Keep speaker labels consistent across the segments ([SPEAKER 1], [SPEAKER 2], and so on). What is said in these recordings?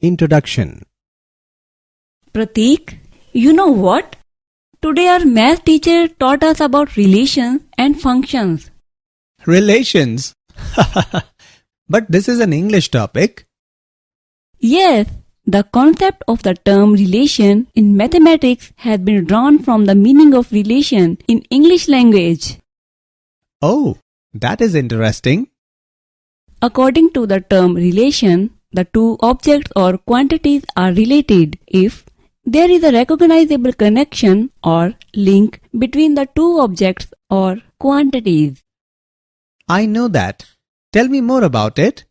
[SPEAKER 1] Introduction.
[SPEAKER 2] Prateek, you know what? Today our math teacher taught us about relations and functions.
[SPEAKER 1] Relations. But this is an English topic.
[SPEAKER 2] Yes, the concept of the term relation in mathematics has been drawn from the meaning of relation in English language.
[SPEAKER 1] Oh, that is interesting.
[SPEAKER 2] According to the term relation, the two objects or quantities are related if there is a recognizable connection or link between the two objects or quantities.
[SPEAKER 1] I know that. Tell me more about it.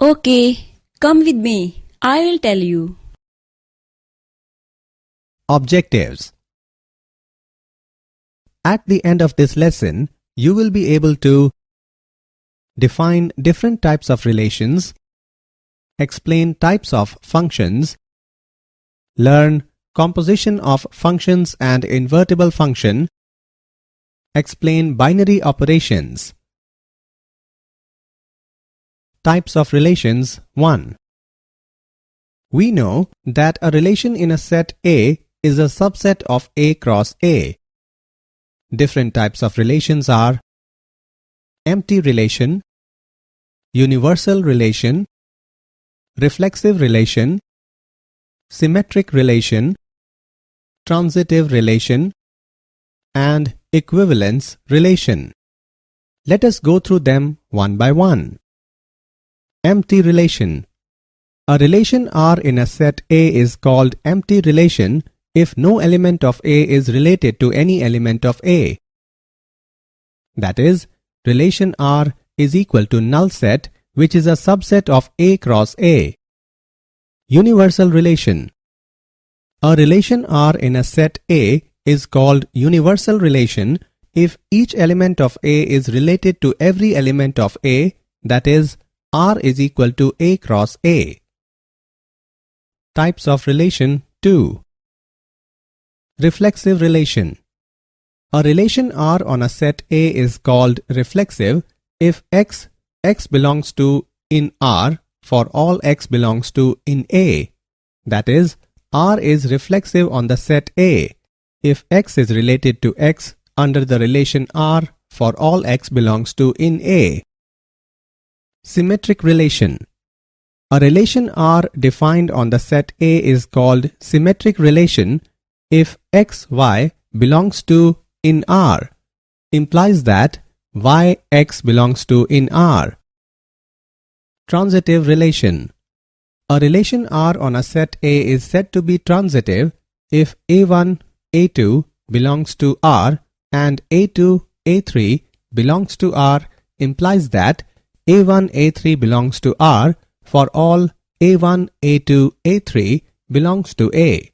[SPEAKER 2] Okay, come with me. I will tell you.
[SPEAKER 1] Objectives. At the end of this lesson, you will be able to define different types of relations, explain types of functions, learn composition of functions and invertible function, explain binary operations. Types of relations 1. We know that a relation in a set A is a subset of A cross A. Different types of relations are empty relation, universal relation, reflexive relation, symmetric relation, transitive relation, and equivalence relation. Let us go through them one by one. Empty relation. A relation R in a set A is called empty relation if no element of A is related to any element of A. That is, relation R is equal to null set, which is a subset of A cross A. Universal relation. A relation R in a set A is called universal relation if each element of A is related to every element of A, that is, R is equal to A cross A. Types of relation 2. Reflexive relation. A relation R on a set A is called reflexive if x belongs to in R for all x belongs to in A. That is, R is reflexive on the set A if x is related to x under the relation R for all x belongs to in A. Symmetric relation. A relation R defined on the set A is called symmetric relation if x, y belongs to in R, implies that y, x belongs to in R. Transitive relation. A relation R on a set A is said to be transitive if A1, A2 belongs to R and A2, A3 belongs to R, implies that A1, A3 belongs to R for all A1, A2, A3 belongs to A.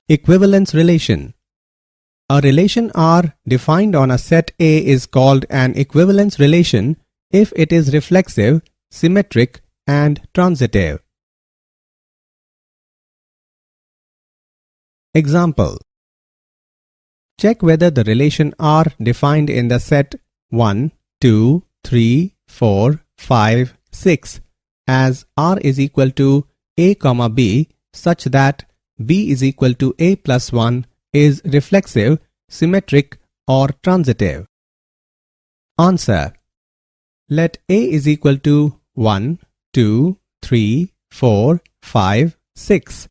[SPEAKER 1] Equivalence relation. A relation R defined on a set A is called an equivalence relation if it is reflexive, symmetric, and transitive. Example. Check whether the relation R defined in the set 1, 2, 3, 4, 5, 6 as R is equal to A, B such that B is equal to A plus 1 is reflexive, symmetric, or transitive. Answer. Let A is equal to 1, 2, 3, 4, 5, 6.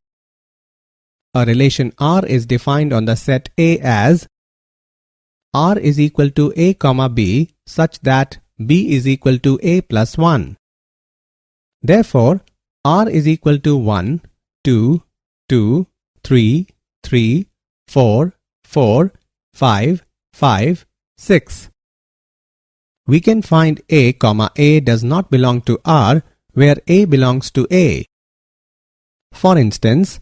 [SPEAKER 1] A relation R is defined on the set A as R is equal to A, B such that B is equal to A plus 1. Therefore, R is equal to 1, 2, 2, 3, 3, 4, 4, 5, 5, 6. We can find A, A does not belong to R where A belongs to A. For instance,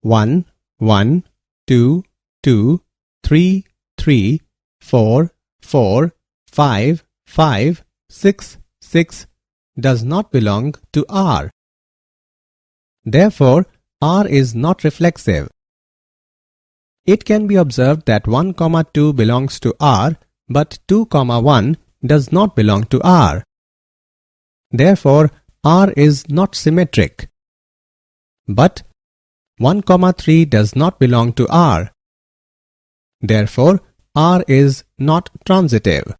[SPEAKER 1] 1, 1, 2, 2, 3, 3, 4, 4, 5, 5, 6, 6 does not belong to R. Therefore, R is not reflexive. It can be observed that 1, 2 belongs to R, but 2, 1 does not belong to R. Therefore, R is not symmetric. But 1, 3 does not belong to R. Therefore, R is not transitive.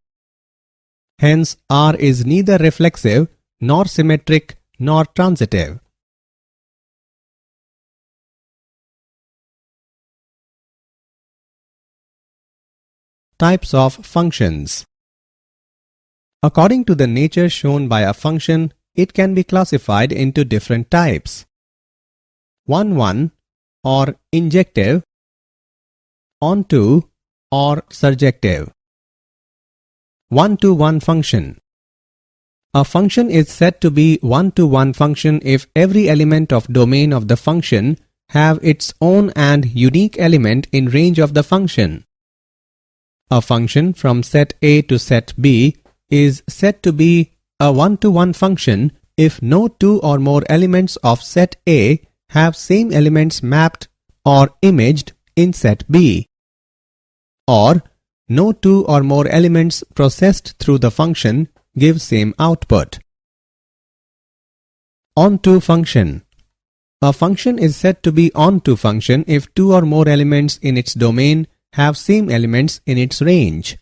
[SPEAKER 1] Hence, R is neither reflexive, nor symmetric, nor transitive. Types of functions. According to the nature shown by a function, it can be classified into different types. 1-1 or injective, onto or surjective. 1-to-1 function. A function is said to be 1-to-1 function if every element of domain of the function have its own and unique element in range of the function. A function from set A to set B is said to be a 1-to-1 function if no two or more elements of set A have same elements mapped or imaged in set B, or no two or more elements processed through the function give same output. Onto function. A function is said to be onto function if two or more elements in its domain have same elements in its range.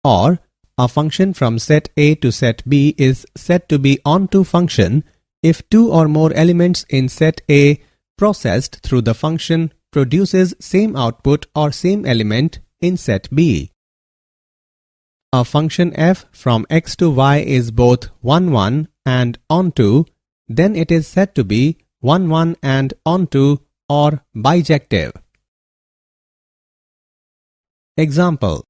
[SPEAKER 1] Or a function from set A to set B is said to be onto function if two or more elements in set A processed through the function produces same output or same element in set B. A function f from x to y is both 1-1 and onto, then it is said to be 1-1 and onto or bijective. Example.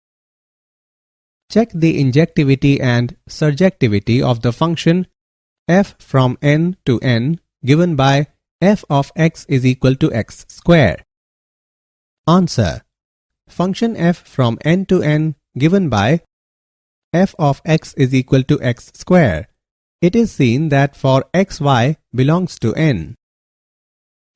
[SPEAKER 1] Check the injectivity and surjectivity of the function f from n to n given by f of x is equal to x square. Answer. Function f from n to n given by f of x is equal to x square. It is seen that for xy belongs to n,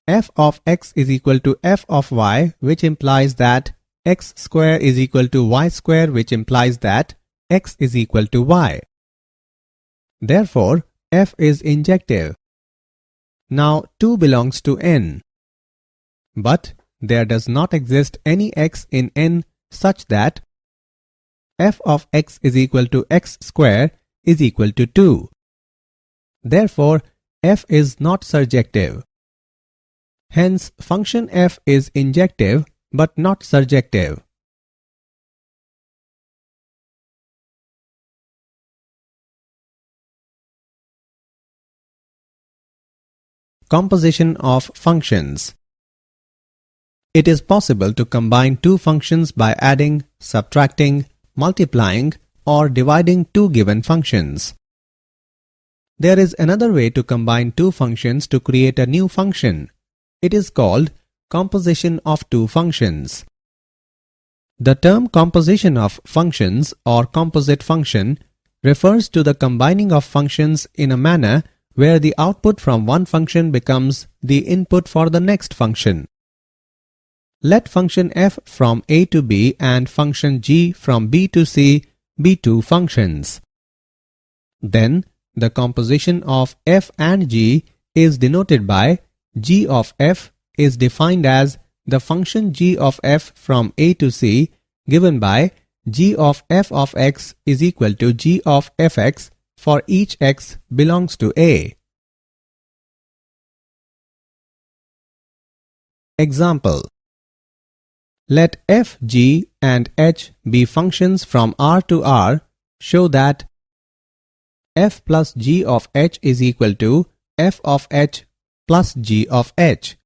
[SPEAKER 1] f of x is equal to f of y, which implies that x square is equal to y square, which implies that x is equal to y. Therefore, f is injective. Now 2 belongs to n. But there does not exist any x in n such that f of x is equal to x square is equal to 2. Therefore, f is not surjective. Hence, function f is injective but not surjective. Composition of functions. It is possible to combine two functions by adding, subtracting, multiplying, or dividing two given functions. There is another way to combine two functions to create a new function. It is called composition of two functions. The term composition of functions or composite function refers to the combining of functions in a manner where the output from one function becomes the input for the next function. Let function f from a to b and function g from b to c be two functions. Then the composition of f and g is denoted by g of f is defined as the function g of f from a to c given by g of f of x is equal to g of fx for each x belongs to a. Example. Let f, g and h be functions from R to R. Show that f plus g of h is equal to f of h plus g of h.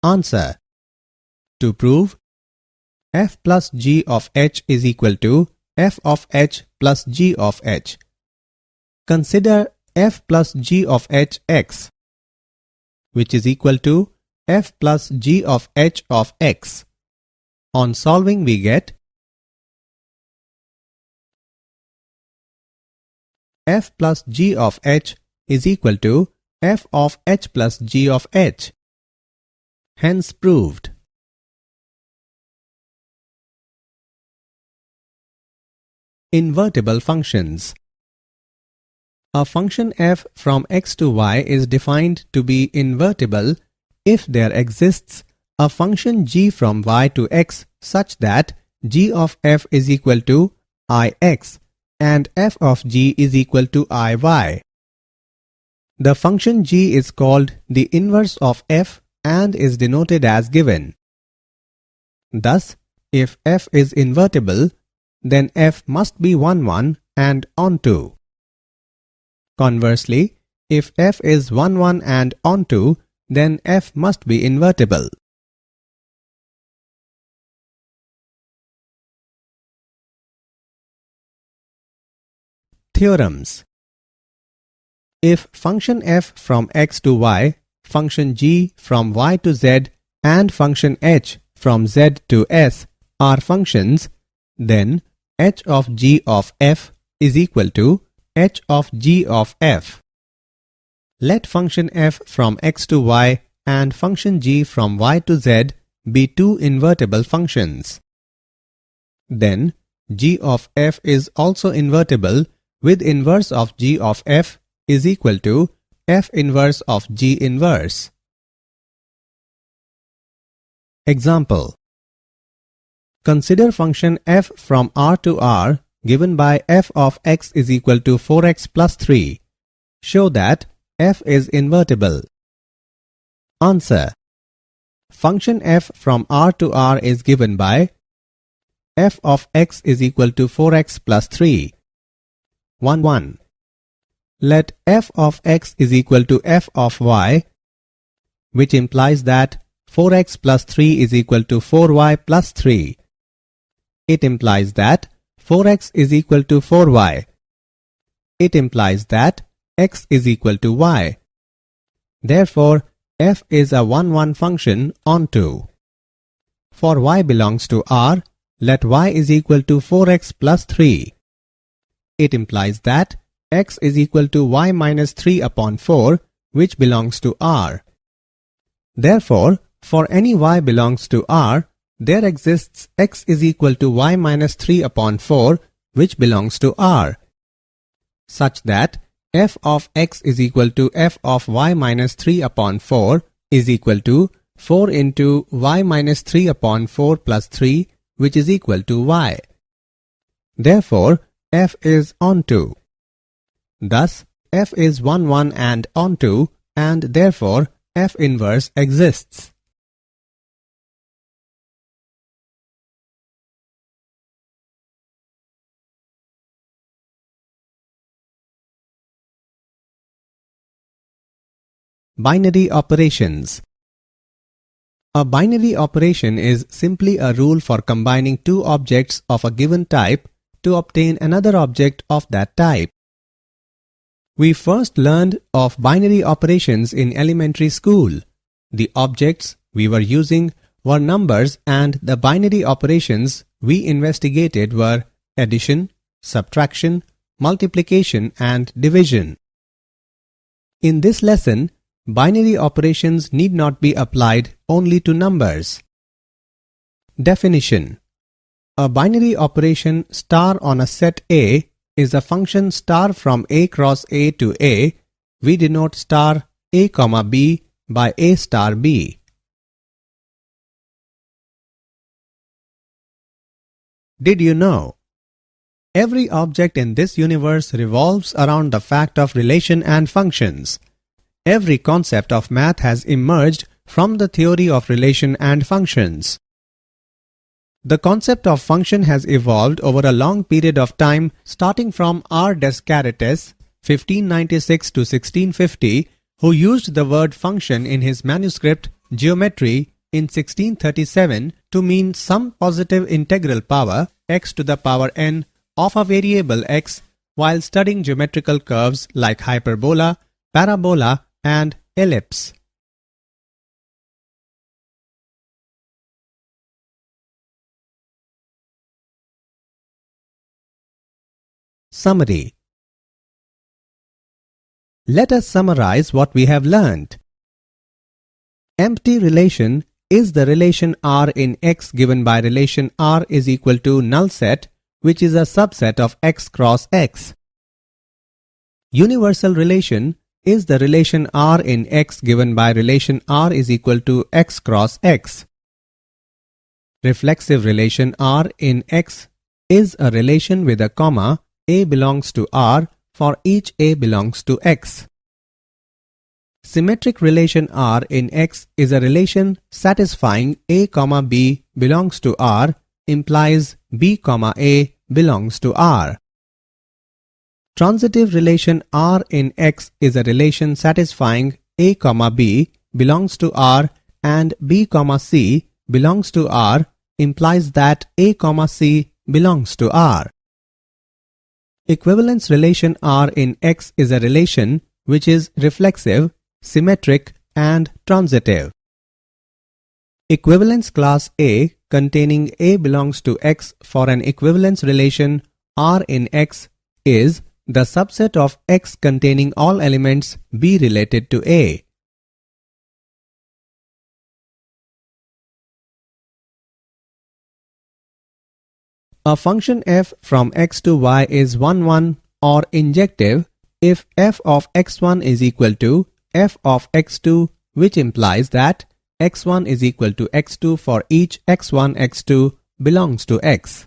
[SPEAKER 1] Answer. To prove f plus g of h is equal to f of h plus g of h, consider f plus g of h x, which is equal to f plus g of h of x. On solving we get f plus g of h is equal to f of h plus g of h. Hence proved. Invertible functions. A function f from x to y is defined to be invertible if there exists a function g from y to x such that g of f is equal to ix and f of g is equal to iy. The function g is called the inverse of f and is denoted as given. Thus, if f is invertible, then f must be 1, 1 and onto. Conversely, if f is 1, 1 and onto, then f must be invertible. Theorems. If function f from x to y, function g from y to z, and function h from z to s are functions, then h of g of f is equal to h of g of f. Let function f from x to y and function g from y to z be two invertible functions. Then g of f is also invertible with inverse of g of f is equal to f inverse of g inverse. Example. Consider function f from r to r given by f of x is equal to 4x plus 3. Show that f is invertible. Answer. Function f from r to r is given by f of x is equal to 4x plus 3. 1, 1. Let f of x is equal to f of y, which implies that 4x plus 3 is equal to 4y plus 3. It implies that 4x is equal to 4y. It implies that x is equal to y. Therefore, f is a 1, 1 function onto. For y belongs to r, let y is equal to 4x plus 3. It implies that x is equal to y minus 3 upon 4, which belongs to r. Therefore, for any y belongs to r, there exists x is equal to y minus 3 upon 4, which belongs to r, such that f of x is equal to f of y minus 3 upon 4 is equal to 4 into y minus 3 upon 4 plus 3, which is equal to y. Therefore, f is onto. Thus, f is 1, 1 and onto, and therefore f inverse exists. Binary operations. A binary operation is simply a rule for combining two objects of a given type to obtain another object of that type. We first learned of binary operations in elementary school. The objects we were using were numbers, and the binary operations we investigated were addition, subtraction, multiplication, and division. In this lesson, binary operations need not be applied only to numbers. Definition. A binary operation star on a set A is a function star from A cross A to A. We denote star A comma B by A star B. Did you know? Every object in this universe revolves around the fact of relation and functions. Every concept of math has emerged from the theory of relation and functions. The concept of function has evolved over a long period of time, starting from R. Descartes, 1596 to 1650, who used the word function in his manuscript Geometry in 1637 to mean some positive integral power x to the power n of a variable x while studying geometrical curves like hyperbola, parabola, and ellipse. Summary. Let us summarize what we have learned. Empty relation is the relation R in X given by relation R is equal to null set, which is a subset of X cross X. Universal relation is the relation R in X given by relation R is equal to X cross X. Reflexive relation R in X is a relation with a comma A belongs to R for each A belongs to X. Symmetric relation R in X is a relation satisfying A, B belongs to R implies B, A belongs to R. Transitive relation R in X is a relation satisfying A, B belongs to R and B, C belongs to R implies that A, C belongs to R. Equivalence relation R in X is a relation which is reflexive, symmetric and transitive. Equivalence class A containing A belongs to X for an equivalence relation R in X is the subset of X containing all elements B related to A. A function f from x to y is 1, 1 or injective if f of x1 is equal to f of x2, which implies that x1 is equal to x2 for each x1, x2 belongs to x.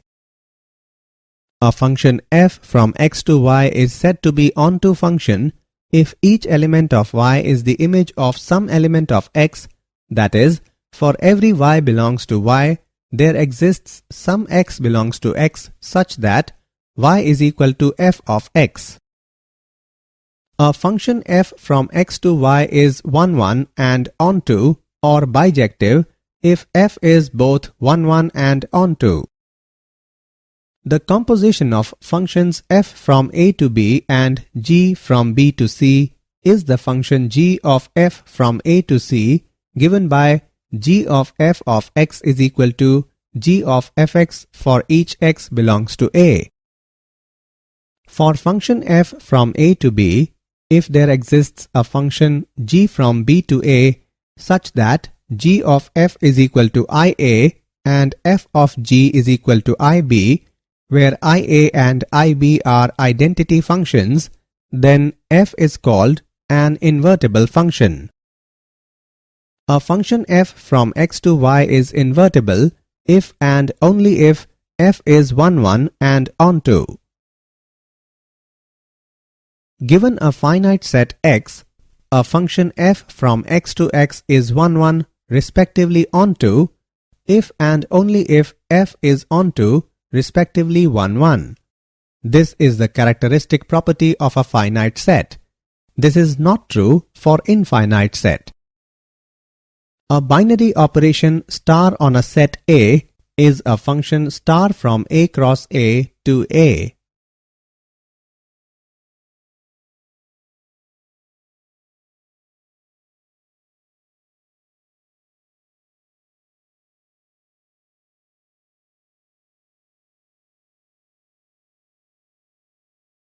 [SPEAKER 1] A function f from x to y is said to be onto function if each element of y is the image of some element of x, that is, for every y belongs to y, there exists some x belongs to x such that y is equal to f of x. A function f from x to y is 1, 1 and onto or bijective if f is both 1, 1 and onto. The composition of functions f from a to b and g from b to c is the function g of f from a to c given by g of f of x is equal to g of fx for each x belongs to a. For function f from a to b, if there exists a function g from b to a such that g of f is equal to ia and f of g is equal to ib, where ia and ib are identity functions, then f is called an invertible function. A function f from x to y is invertible if and only if f is 1, 1 and onto. Given a finite set x, a function f from x to x is 1, 1 respectively onto if and only if f is onto respectively 1, 1. This is the characteristic property of a finite set. This is not true for infinite set. A binary operation star on a set A is a function star from A cross A to A.